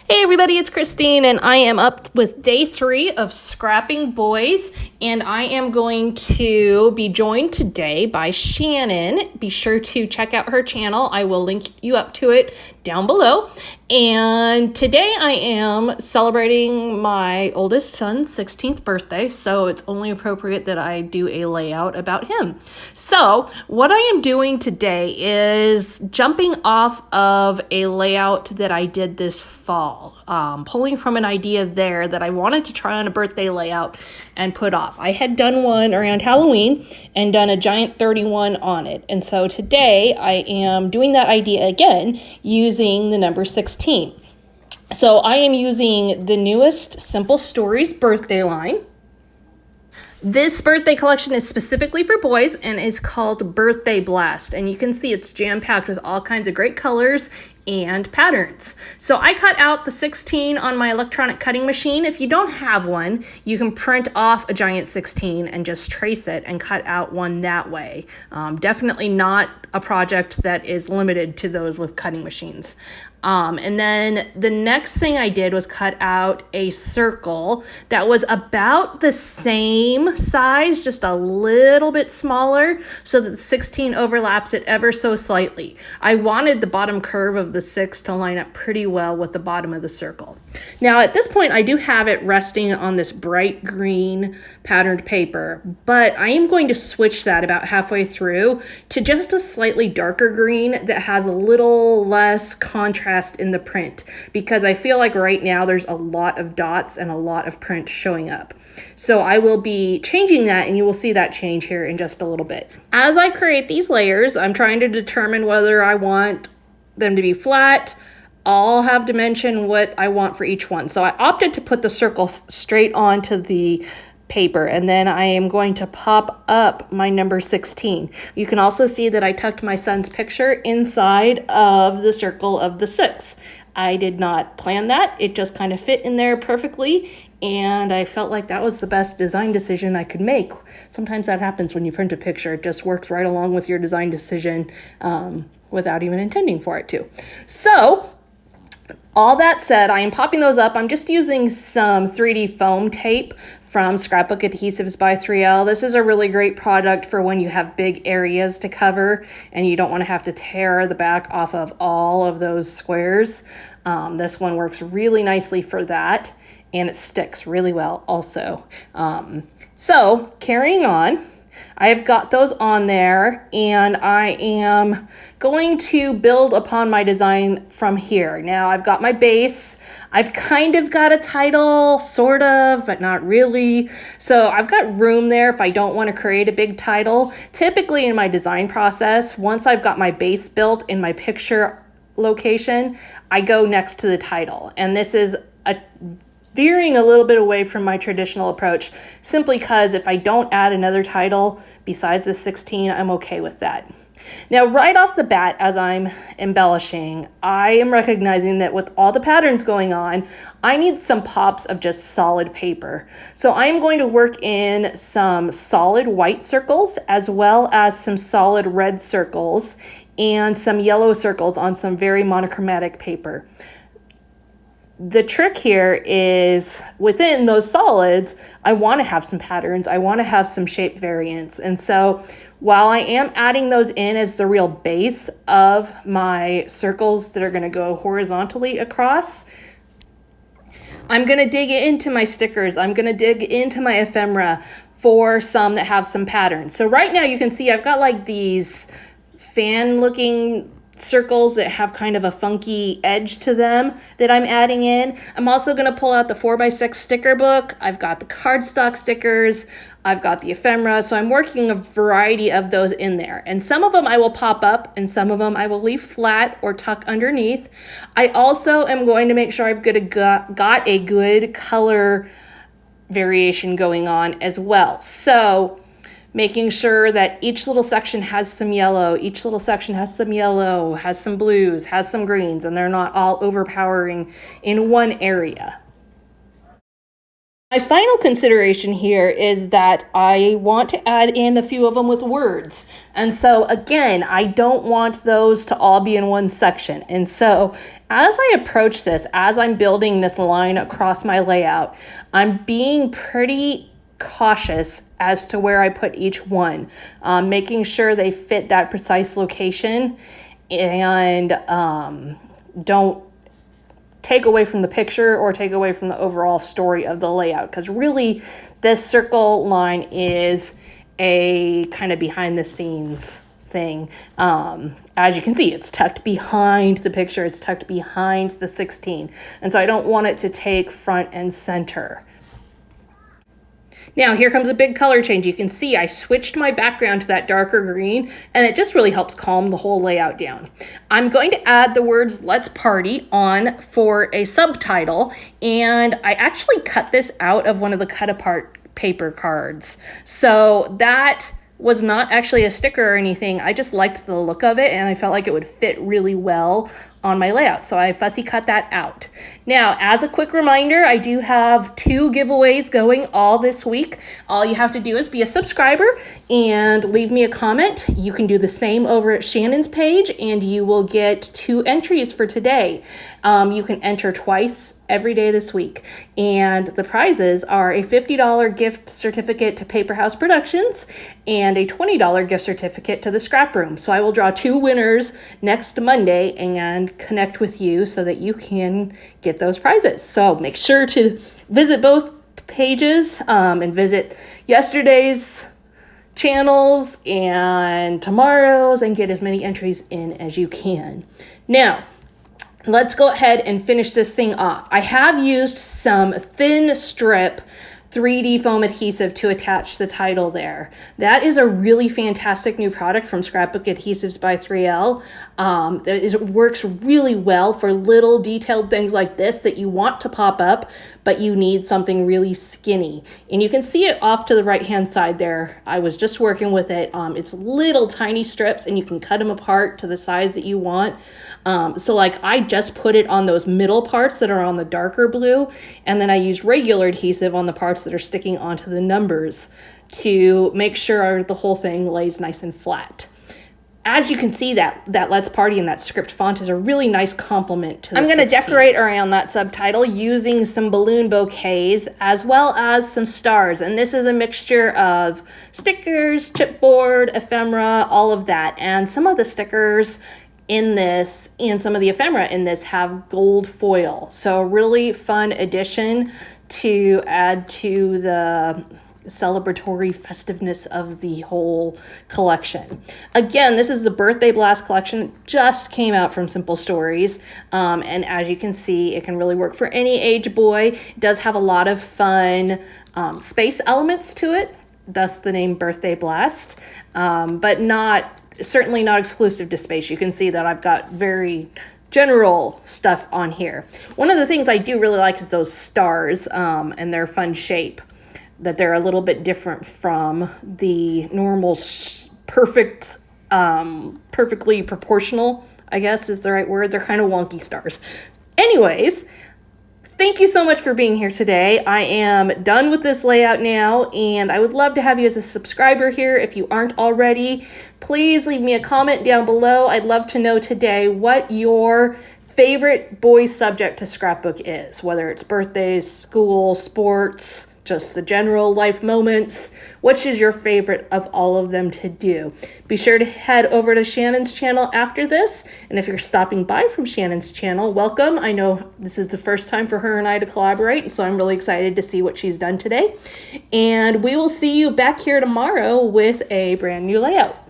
Hey everybody, it's Christine and I am up with day 3 of Scrapping Boys, and I am going to be joined today by Shannon. Be sure to check out her channel. I will link you up to it down below. And today I am celebrating my oldest son's 16th birthday, so it's only appropriate that I do a layout about him. So what I am doing today is jumping off of a layout that I did this fall, pulling from an idea there that I wanted to try on a birthday layout and put off. I had done one around Halloween and done a giant 31 on it. And so today I am doing that idea again using the number 16. So I am using the newest Simple Stories birthday line. This birthday collection is specifically for boys and is called Birthday Blast. And you can see it's jam-packed with all kinds of great colors and patterns. So I cut out the 16 on my electronic cutting machine. If you don't have one, you can print off a giant 16 and just trace it and cut out one that way. Definitely not a project that is limited to those with cutting machines. And then the next thing I did was cut out a circle that was about the same size, just a little bit smaller, so that the 16 overlaps it ever so slightly. I wanted the bottom curve of the 6 to line up pretty well with the bottom of the circle. Now at this point I do have it resting on this bright green patterned paper, but I am going to switch that about halfway through to just a slightly darker green that has a little less contrast in the print, because I feel like right now there's a lot of dots and a lot of print showing up. So I will be changing that, and you will see that change here in just a little bit. As I create these layers, I'm trying to determine whether I want them to be flat. I'll have dimension what I want for each one. So I opted to put the circles straight onto the paper, and then I am going to pop up my number 16. You can also see that I tucked my son's picture inside of the circle of the 6. I did not plan that. It just kind of fit in there perfectly, and I felt like that was the best design decision I could make. Sometimes that happens when you print a picture. It just works right along with your design decision without even intending for it to. So all that said, I am popping those up. I'm just using some 3D foam tape from Scrapbook Adhesives by 3L. This is a really great product for when you have big areas to cover and you don't want to have to tear the back off of all of those squares. This one works really nicely for that, and it sticks really well also. So carrying on, I have got those on there, and I am going to build upon my design from here. Now I've got my base. I've kind of got a title, sort of, but not really. So I've got room there if I don't want to create a big title. Typically in my design process, once I've got my base built in my picture location, I go next to the title. And this is veering a little bit away from my traditional approach, simply because if I don't add another title besides the 16, I'm okay with that. Now, right off the bat, as I'm embellishing, I am recognizing that with all the patterns going on, I need some pops of just solid paper. So I'm going to work in some solid white circles, as well as some solid red circles and some yellow circles on some very monochromatic paper. The trick here is within those solids, I want to have some patterns. I want to have some shape variants. And so while I am adding those in as the real base of my circles that are going to go horizontally across, I'm going to dig into my stickers. I'm going to dig into my ephemera for some that have some patterns. So right now you can see I've got like these fan looking circles that have kind of a funky edge to them that I'm adding in. I'm also going to pull out the 4x6 sticker book. I've got the cardstock stickers. I've got the ephemera. So I'm working a variety of those in there. And some of them I will pop up and some of them I will leave flat or tuck underneath. I also am going to make sure I've got a good color variation going on as well. So making sure that each little section has some yellow, each little section has some yellow, has some blues, has some greens, and they're not all overpowering in one area. My final consideration here is that I want to add in a few of them with words. And so again, I don't want those to all be in one section. And so as I approach this, as I'm building this line across my layout, I'm being pretty cautious as to where I put each one, making sure they fit that precise location and don't take away from the picture or take away from the overall story of the layout, because really this circle line is a kind of behind the scenes thing. As you can see, it's tucked behind the picture, it's tucked behind the 16, and so I don't want it to take front and center. Now here comes a big color change. You can see I switched my background to that darker green, and it just really helps calm the whole layout down. I'm going to add the words "Let's Party" on for a subtitle, and I actually cut this out of one of the cut apart paper cards. So that was not actually a sticker or anything. I just liked the look of it, and I felt like it would fit really well on my layout, so I fussy cut that out. Now, as a quick reminder, I do have 2 giveaways going all this week. All you have to do is be a subscriber and leave me a comment. You can do the same over at Shannon's page, and you will get 2 entries for today. You can enter twice every day this week, and the prizes are a $50 gift certificate to Paper House Productions and a $20 gift certificate to the ScrapRoom. So I will draw 2 winners next Monday and connect with you so that you can get those prizes. So make sure to visit both pages and visit yesterday's channels and tomorrow's and get as many entries in as you can. Now, let's go ahead and finish this thing off. I have used some thin strip 3D foam adhesive to attach the title there. That is a really fantastic new product from Scrapbook Adhesives by 3L. It works really well for little detailed things like this that you want to pop up, but you need something really skinny. And you can see it off to the right-hand side there. I was just working with it. It's little tiny strips, and you can cut them apart to the size that you want. So like I just put it on those middle parts that are on the darker blue, and then I use regular adhesive on the parts that are sticking onto the numbers to make sure the whole thing lays nice and flat. As you can see, that Let's Party and that script font is a really nice complement to the 16. I'm going to decorate around that subtitle using some balloon bouquets as well as some stars. And this is a mixture of stickers, chipboard, ephemera, all of that. And some of the stickers in this and some of the ephemera in this have gold foil. So a really fun addition to add to the celebratory festiveness of the whole collection. Again, this is the Birthday Blast collection. It just came out from Simple Stories. And as you can see, it can really work for any age boy. It does have a lot of fun space elements to it, thus the name Birthday Blast, but certainly not exclusive to space. You can see that I've got very general stuff on here. One of the things I do really like is those stars and their fun shape, that they're a little bit different from the normal perfectly proportional, I guess is the right word. They're kind of wonky stars. Anyways, thank you so much for being here today. I am done with this layout now, and I would love to have you as a subscriber here if you aren't already. Please leave me a comment down below. I'd love to know today what your favorite boy subject to scrapbook is, whether it's birthdays, school, sports, just the general life moments. Which is your favorite of all of them to do? Be sure to head over to Shannon's channel after this. And if you're stopping by from Shannon's channel, welcome. I know this is the first time for her and I to collaborate, so I'm really excited to see what she's done today. And we will see you back here tomorrow with a brand new layout.